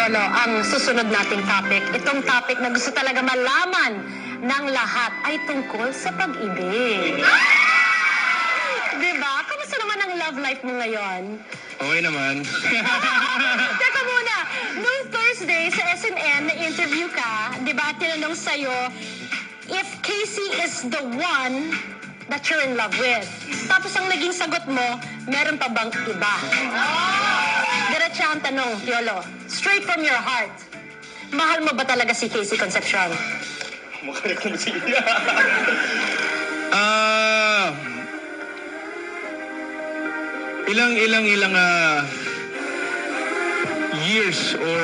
Piolo, ang susunod nating topic. Itong topic na gusto talaga malaman ng lahat ay tungkol sa pag-ibig. Diba? Kamusta naman ang love life mo ngayon? Okay naman. Teka muna, nung Thursday sa SNN, na-interview ka, di ba, tinanong sa'yo, if Casey is the one that you're in love with. Tapos ang naging sagot mo, meron pa bang iba? Diretsa ang tanong, Piolo, straight from your heart. Mahal mo ba talaga si Casey Concepcion? Makaya ko na siya. Ilang years or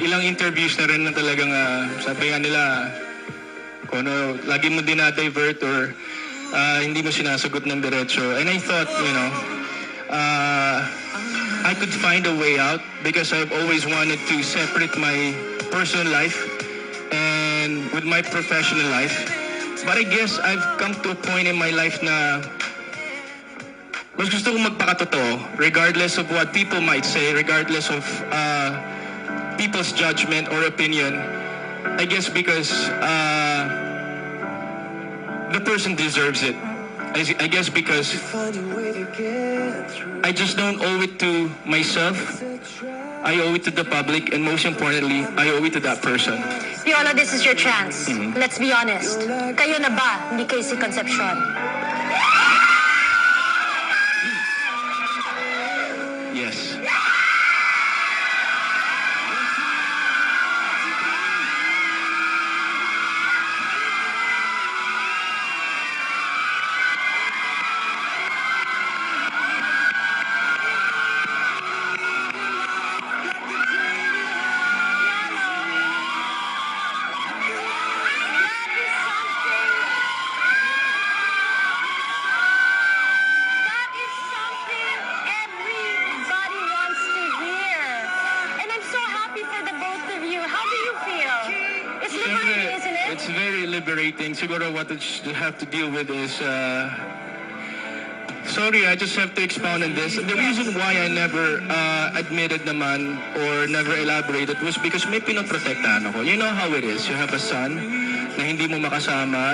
ilang interviews na rin na talagang sabi nga nila kung ano, lagi mo dinadivert or hindi mo sinasagot ng diretso. And I thought, I could find a way out because I've always wanted to separate my personal life and with my professional life. But I guess I've come to a point in my life na mas gusto kong magpakatotoo regardless of what people might say, regardless of people's judgment or opinion. I guess because the person deserves it. I guess because I just don't owe it to myself. I owe it to the public, and most importantly, I owe it to that person. Piolo, this is your chance. Let's be honest. Kayo na ba ni Casey Concepcion? Yes. It's very liberating. Siguro what I have to deal with is, sorry, I just have to expound on this. The reason why I never admitted naman or never elaborated was because may pinoprotektahan ako. You know how it is. You have a son na hindi mo makasama.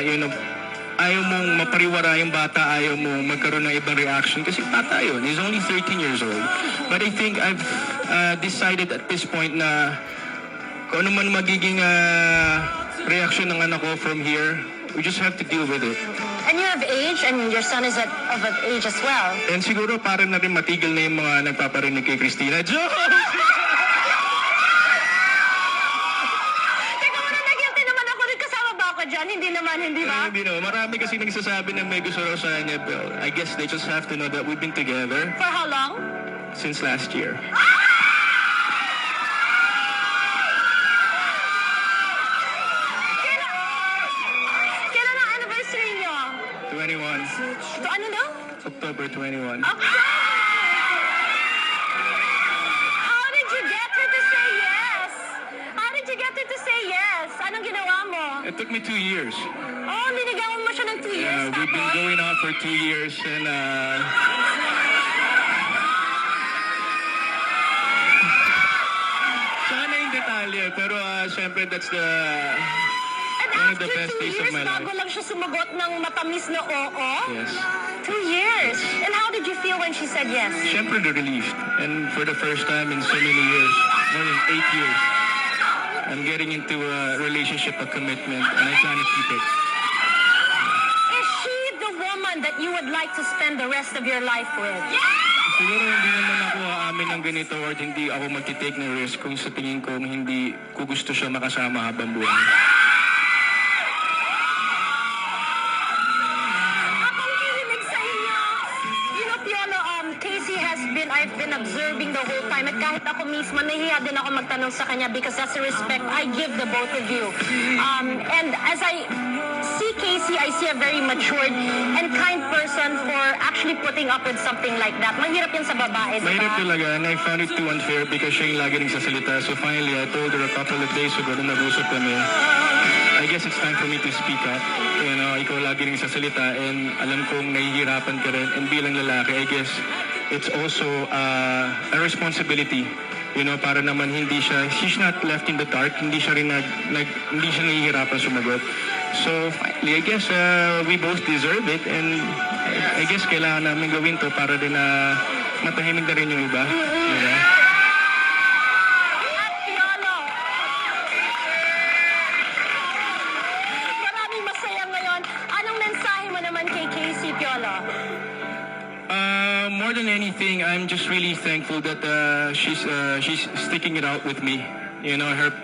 Ayaw mong mapariwara yung bata, ayaw mo magkaroon ng ibang reaction kasi bata yun. He's only 13 years old. But I think I've decided at this point na kung ano man magiging reaction ng anak ko from here, we just have to deal with it. And you have age, and your son is of an age as well. And siguro para na rin matigil na yung mga nagpaparinig kay Christina. Joke! Teka muna, na-guilty naman ako. Kasama ba ako dyan? Hindi naman, hindi ba? Hindi no. Marami kasi nagsasabi na may gusto raw sa kanya, Bill. I guess they just have to know that we've been together For how long? since last year. Kailan ang anniversary nyo? 21. Ito ano no? October 21. How did you get her to say yes? How did you get her to say yes? Anong ginawa mo? It took me 2 years. Oh, niligawan mo siya ng 2 years. We've been going out for 2 years and sana yung detalye, pero syempre that's the one of the best days of my life. Bago lang siya sumagot ng matamis na oo? Yes. 2 years. And how did you feel when she said yes? Syempre relieved. And for the first time in so many years, more than 8 years, I'm getting into a relationship, a commitment, and I plan to keep it. Is she the woman that you would like to spend the rest of your life with? Siguro hindi naman ako aamin ng ganito or hindi ako mag-take ng risk kung sa tingin ko hindi ko gusto siya makasama habang buhay. I've been observing the whole time at kahit ako mismo, nahiya din ako magtanong sa kanya because that's the respect I give the both of you. And as I see Casey, I see a very matured and kind person for actually putting up with something like that. Mahirap yan sa babae, diba? Mahirap talaga, and I found it too unfair because siya yung lagi rin sasalita. So finally, I told her a couple of days ago na nag-usap kami. I guess it's time for me to speak up. Ikaw lagi rin sasalita and alam kong nahihirapan ka rin. And bilang lalaki, I guess it's also a responsibility You know, para naman she's not left in the dark, hindi siya rin hindi siya nahihirapan sumagot. So finally, I guess we both deserve it, and I guess kailangan namin gawin to para din matahimik na rin yung iba. Diba? At Piolo, maraming masaya ngayon. Anong mensahe mo naman kay Casey, Piolo? More than anything, I'm just really thankful that she's sticking it out with me. You know, her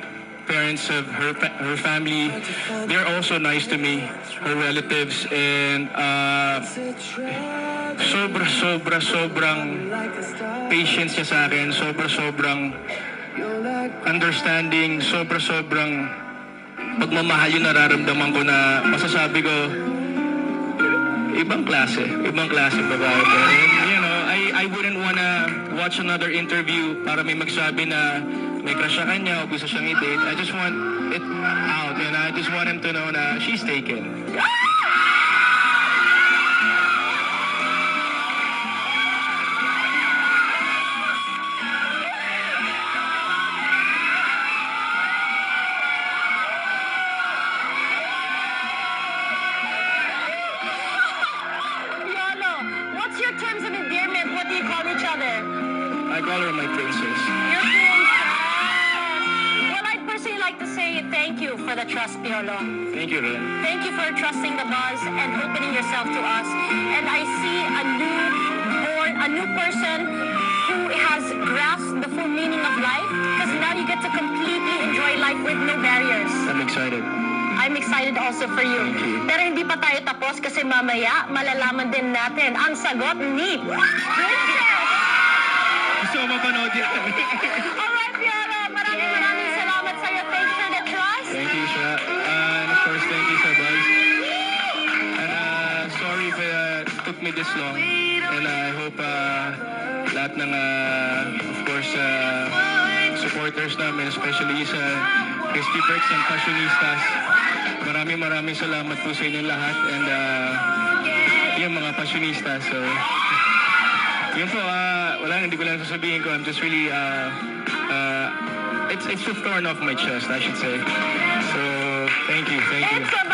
parents, her family, they're also nice to me, her relatives, and sobrang patience niya sa akin, sobrang understanding, sobrang pagmamahal yung nararamdaman ko na masasabi ko, ibang klase babae ko. And, you know, I wouldn't wanna watch another interview para may magsabi na may crush sa kanya o gusto siyang i-date. I just want it out, and I just want him to know na she's taken. Piolo, what's your terms of endearment? What do you call each other? I call her my princess. Your princess. Well, I'd personally like to say thank you for the trust, Piolo. Thank you, Ren. Thank you for trusting the buzz and opening yourself to us. And I see a new person who has grasped the full meaning of life, because now you get to completely enjoy life with no barriers. I'm excited. I'm excited also for you. Thank you. Pero hindi pa tayo tapos kasi mamaya malalaman din natin ang sagot ni Princess. Gusto mo mapanood yan? Alright, Piolo. Maraming salamat sa'yo. Thank you for the trust. Thank you, Sha. And of course, thank you, Sir Buzz. And sorry if it took me this long. And I hope lahat ng, of course, supporters namin, especially sa Crispy Breaks and Fashionistas. Maraming salamat po sa inyong lahat. And yung mga fashionistas. So, yun po, hindi ko lang sasabihin ko. I'm just really, it's the thorn off my chest, I should say. So, thank you. It's a